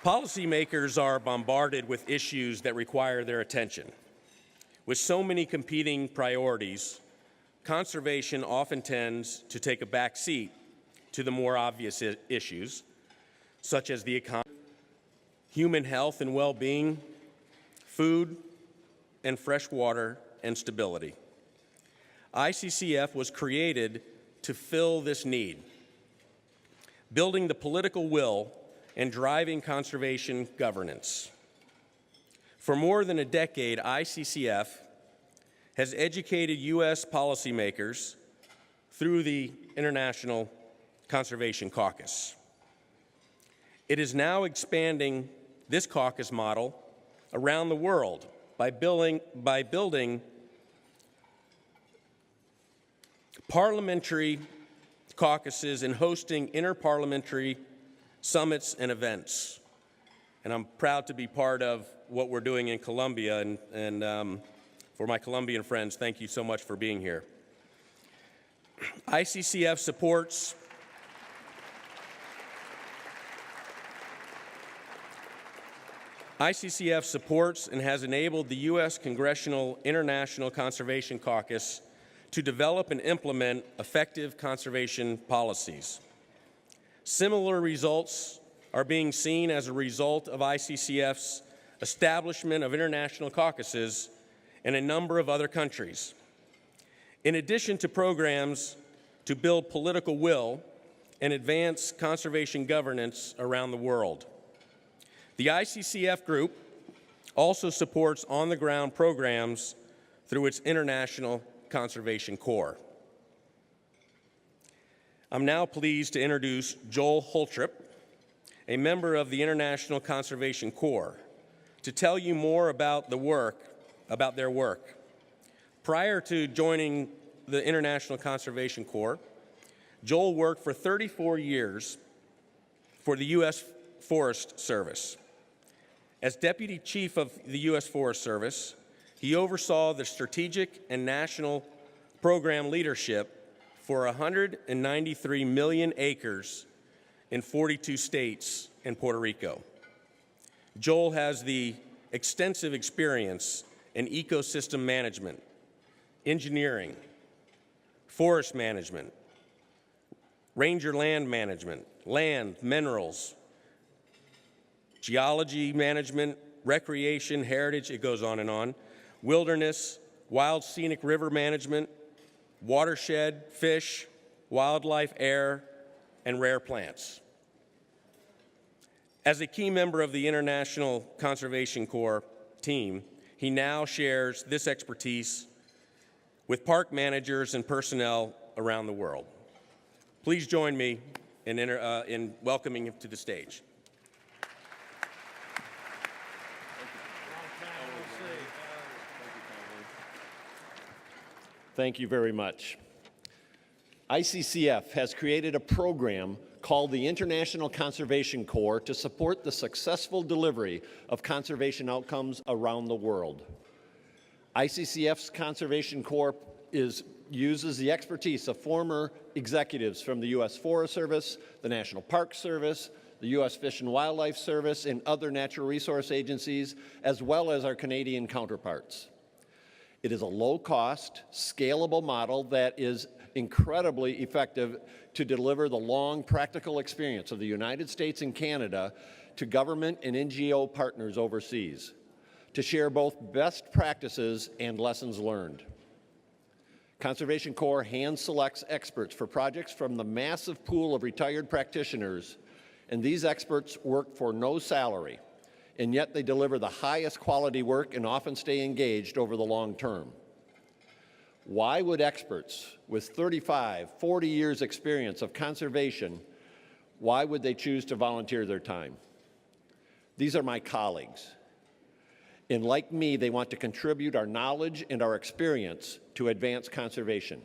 Policymakers are bombarded with issues that require their attention. With so many competing priorities, conservation often tends to take a back seat to the more obvious issues, such as the economy, human health and well-being, food and fresh water, and stability. ICCF was created to fill this need, building the political will and driving conservation governance. For more than a decade, ICCF has educated U.S. policymakers through the International Conservation Caucus. It is now expanding this caucus model around the world by building parliamentary caucuses and hosting interparliamentary summits and events. And I'm proud to be part of what we're doing in Colombia, and for my Colombian friends, thank you so much for being here. ICCF supports and has enabled the U.S. Congressional International Conservation Caucus to develop and implement effective conservation policies. Similar results are being seen as a result of ICCF's establishment of international caucuses in a number of other countries. In addition to programs to build political will and advance conservation governance around the world, the ICCF group also supports on-the-ground programs through its International Conservation Corps. I'm now pleased to introduce Joel Holtrop, a member of the International Conservation Corps, to tell you more about their work. Prior to joining the International Conservation Corps, Joel worked for 34 years for the U.S. Forest Service. As Deputy Chief of the U.S. Forest Service, he oversaw the strategic and national program leadership for 193 million acres in 42 states and Puerto Rico. Joel has the extensive experience in ecosystem management, engineering, forest management, ranger land management, land, minerals, geology management, recreation, heritage, it goes on, wilderness, wild scenic river management, watershed, fish, wildlife, air, and rare plants. As a key member of the International Conservation Corps team, he now shares this expertise with park managers and personnel around the world. Please join me in welcoming him to the stage. Thank you very much. ICCF has created a program called the International Conservation Corps to support the successful delivery of conservation outcomes around the world. ICCF's Conservation Corps uses the expertise of former executives from the U.S. Forest Service, the National Park Service, the U.S. Fish and Wildlife Service, and other natural resource agencies, as well as our Canadian counterparts. It is a low-cost, scalable model that is incredibly effective to deliver the long, practical experience of the United States and Canada to government and NGO partners overseas, to share both best practices and lessons learned. Conservation Corps hand-selects experts for projects from the massive pool of retired practitioners, and these experts work for no salary, and yet they deliver the highest quality work and often stay engaged over the long term. Why would experts with 35, 40 years experience of conservation, why would they choose to volunteer their time? These are my colleagues. And like me, they want to contribute our knowledge and our experience to advance conservation.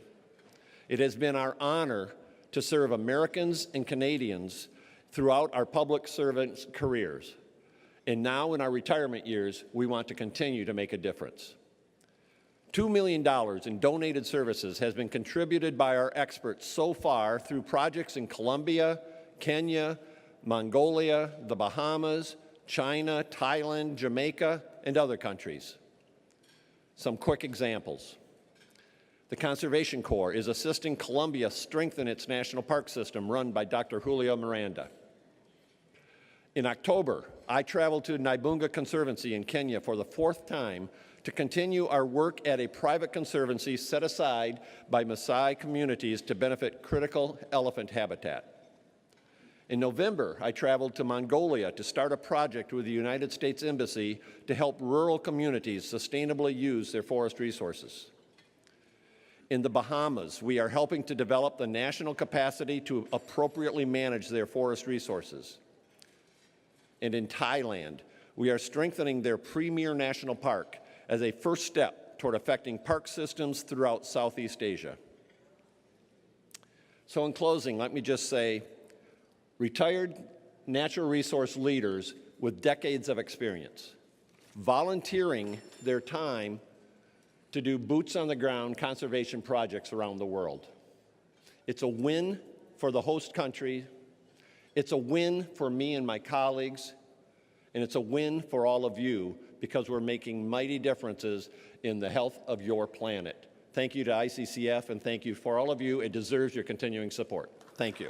It has been our honor to serve Americans and Canadians throughout our public servants' careers. And now in our retirement years, we want to continue to make a difference. $2 million in donated services has been contributed by our experts so far through projects in Colombia, Kenya, Mongolia, the Bahamas, China, Thailand, Jamaica, and other countries. Some quick examples. The Conservation Corps is assisting Colombia strengthen its national park system run by Dr. Julio Miranda. In October, I traveled to Naibunga Conservancy in Kenya for the 4th time to continue our work at a private conservancy set aside by Maasai communities to benefit critical elephant habitat. In November, I traveled to Mongolia to start a project with the United States Embassy to help rural communities sustainably use their forest resources. In the Bahamas, we are helping to develop the national capacity to appropriately manage their forest resources. And in Thailand, we are strengthening their premier national park as a first step toward affecting park systems throughout Southeast Asia. So in closing, let me just say, retired natural resource leaders with decades of experience, volunteering their time to do boots-on-the-ground conservation projects around the world. It's a win for the host country, it's a win for me and my colleagues, and it's a win for all of you because we're making mighty differences in the health of your planet. Thank you to ICCF, and thank you for all of you. It deserves your continuing support. Thank you.